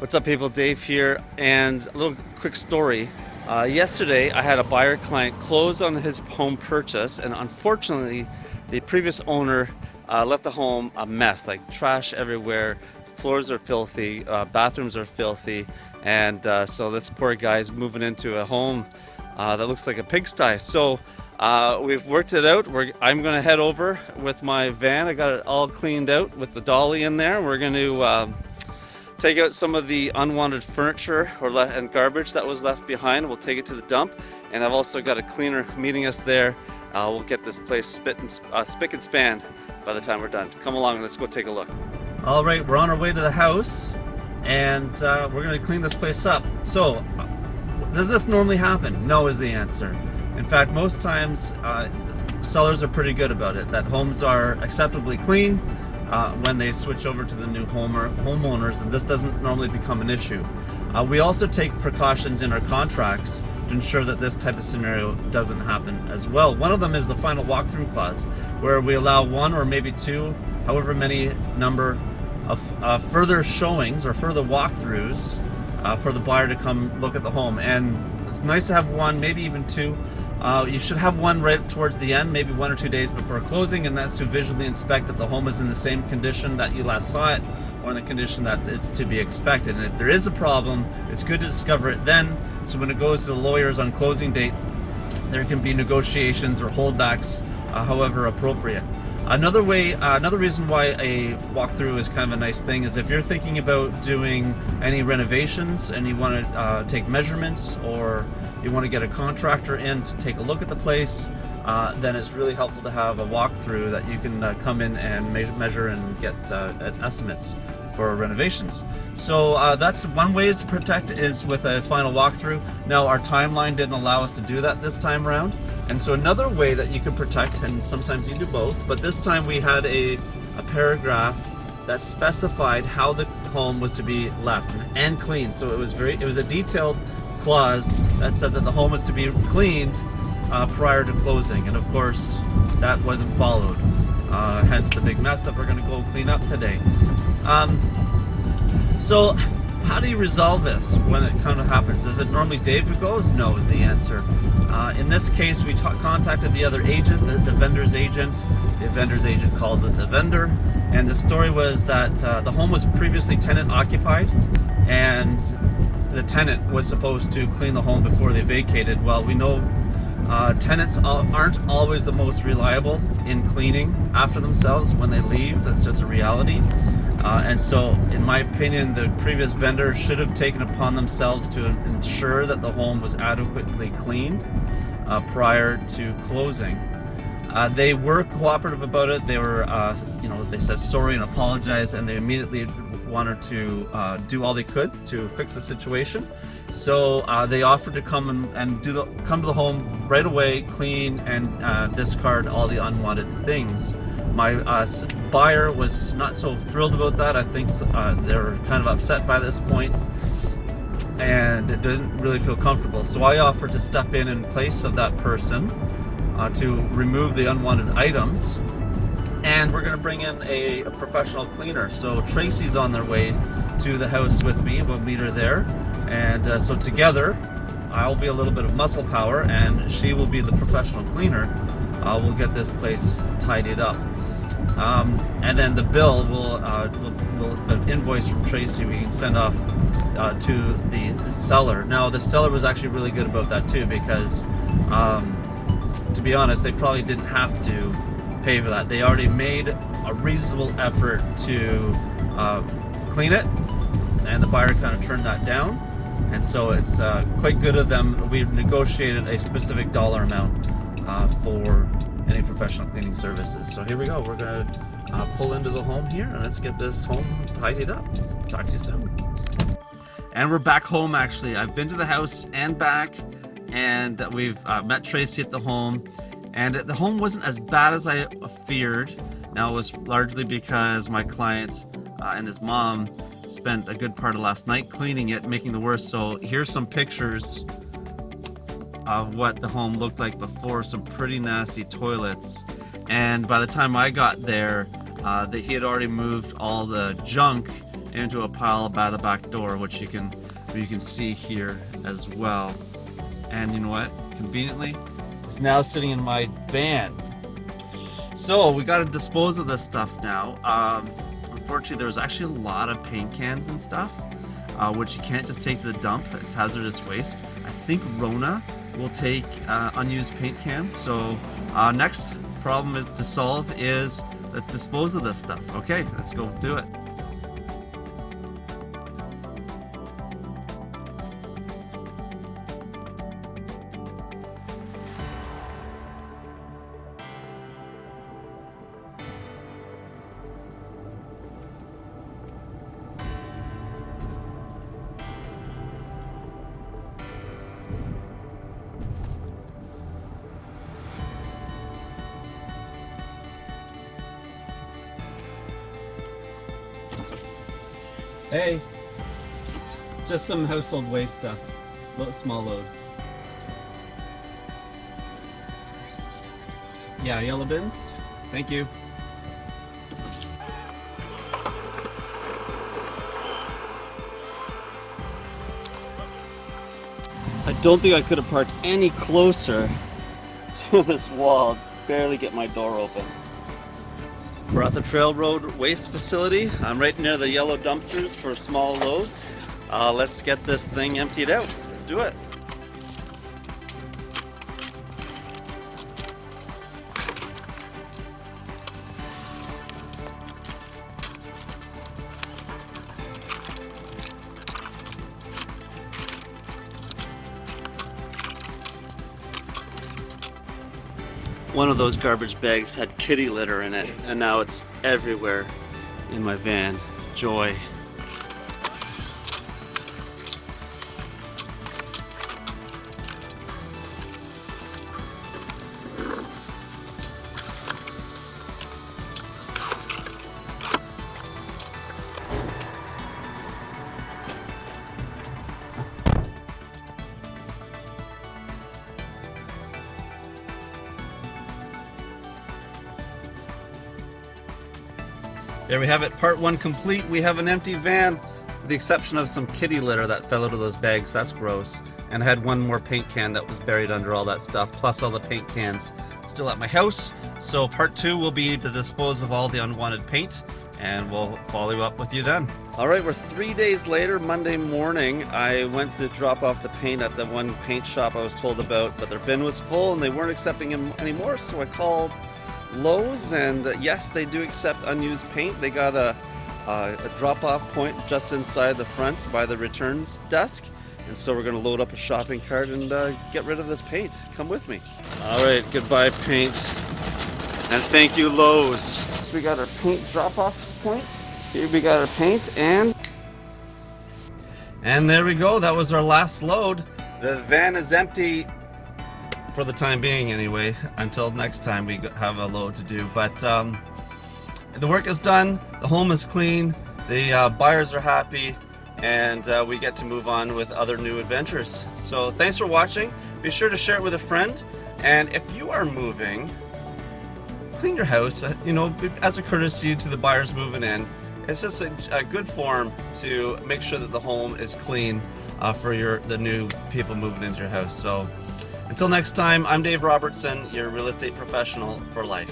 What's up, people? Dave here, and a little quick story. Yesterday, I had a buyer client close on his home purchase, and unfortunately, the previous owner left the home a mess, like trash everywhere. Floors are filthy, bathrooms are filthy, and so this poor guy's moving into a home that looks like a pigsty. So we've worked it out. I'm going to head over with my van. I got it all cleaned out with the dolly in there. We're going to take out some of the unwanted furniture and garbage that was left behind. We'll take it to the dump, and I've also got a cleaner meeting us there. We'll get this place spick and span by the time we're done. Come along and let's go take a look. All right, we're on our way to the house, and we're going to clean this place up. So, does this normally happen? No is the answer. In fact, most times sellers are pretty good about it, that homes are acceptably clean when they switch over to the new homeowners, and this doesn't normally become an issue. We also take precautions in our contracts to ensure that this type of scenario doesn't happen as well. One of them is the final walkthrough clause, where we allow one or maybe two, however many number of further showings or further walkthroughs for the buyer to come look at the home. And it's nice to have one, maybe even two. You should have one right towards the end, maybe 1 or 2 days before closing, and that's to visually inspect that the home is in the same condition that you last saw it, or in the condition that it's to be expected. And if there is a problem, it's good to discover it then, so when it goes to the lawyers on closing date, there can be negotiations or holdbacks, however appropriate. Another reason why a walkthrough is kind of a nice thing is if you're thinking about doing any renovations and you want to take measurements, or you want to get a contractor in to take a look at the place, then it's really helpful to have a walkthrough that you can come in and measure and get estimates for renovations. So that's one way to protect, is with a final walkthrough. Now, our timeline didn't allow us to do that this time around, and so another way that you can protect, and sometimes you do both, but this time we had a paragraph that specified how the home was to be left and cleaned. So it was a detailed clause that said that the home was to be cleaned prior to closing, and of course that wasn't followed, hence the big mess that we're going to go clean up today. So how do you resolve this when it kind of happens? Is it normally Dave who goes? No is the answer. In this case, we contacted the other agent, the vendor's agent. The vendor's agent called it the vendor, and the story was that the home was previously tenant occupied, and the tenant was supposed to clean the home before they vacated. Well, we know tenants aren't always the most reliable in cleaning after themselves when they leave. That's just a reality. And so, in my opinion, the previous vendor should have taken upon themselves to ensure that the home was adequately cleaned prior to closing. They were cooperative about it. They were, they said sorry and apologized, and they immediately wanted to do all they could to fix the situation. So they offered to come and come to the home right away, clean and discard all the unwanted things. My buyer was not so thrilled about that. I think they were kind of upset by this point, and it didn't really feel comfortable. So I offered to step in place of that person to remove the unwanted items, and we're going to bring in a professional cleaner. So Tracy's on their way to the house with me. We'll meet her there, and so together I'll be a little bit of muscle power, and she will be the professional cleaner. We'll get this place tidied up, and then the bill the invoice from Tracy we can send off to the seller. Now, the seller was actually really good about that too, because to be honest, they probably didn't have to pay for that. They already made a reasonable effort to clean it, and the buyer kind of turned that down, and so it's quite good of them. We've negotiated a specific dollar amount for any professional cleaning services. So here we go. We're going to pull into the home here, and let's get this home tidied up. Talk to you soon. And we're back home, actually. I've been to the house and back, and we've met Tracy at the home, and the home wasn't as bad as I feared. Now, it was largely because my client and his mom spent a good part of last night cleaning it, making the worst. So here's some pictures of what the home looked like before. Some pretty nasty toilets, and by the time I got there, he had already moved all the junk into a pile by the back door, which you can see here as well. And you know what? Conveniently, it's now sitting in my van. So we got to dispose of this stuff now. Unfortunately, there's actually a lot of paint cans and stuff, which you can't just take to the dump. It's hazardous waste. I think Rona will take unused paint cans. So next problem is to solve is let's dispose of this stuff. Okay, let's go do it. Hey, just some household waste stuff, small load. Yeah, yellow bins? Thank you. I don't think I could have parked any closer to this wall. Barely get my door open. We're at the Trail Road Waste Facility. I'm right near the yellow dumpsters for small loads. Let's get this thing emptied out. Let's do it. One of those garbage bags had kitty litter in it, and now it's everywhere in my van. Joy. There we have it, part one complete. We have an empty van, with the exception of some kitty litter that fell out of those bags. That's gross. And I had one more paint can that was buried under all that stuff, plus all the paint cans still at my house. So part two will be to dispose of all the unwanted paint, and we'll follow up with you then. All right, we're 3 days later. Monday morning, I went to drop off the paint at the one paint shop I was told about, but their bin was full and they weren't accepting them anymore, so I called Lowe's, and yes, they do accept unused paint. They got a drop-off point just inside the front by the returns desk, and so we're going to load up a shopping cart and get rid of this paint. Come with me. All right, goodbye paint, and thank you Lowe's. So we got our paint drop-off point. Here we got our paint, and there we go. That was our last load. The van is empty. For the time being anyway, until next time we have a load to do. But the work is done, the home is clean, the buyers are happy, and we get to move on with other new adventures. So thanks for watching. Be sure to share it with a friend, and if you are moving, clean your house, you know, as a courtesy to the buyers moving in. It's just a good form to make sure that the home is clean for the new people moving into your house. So until next time, I'm Dave Robertson, your real estate professional for life.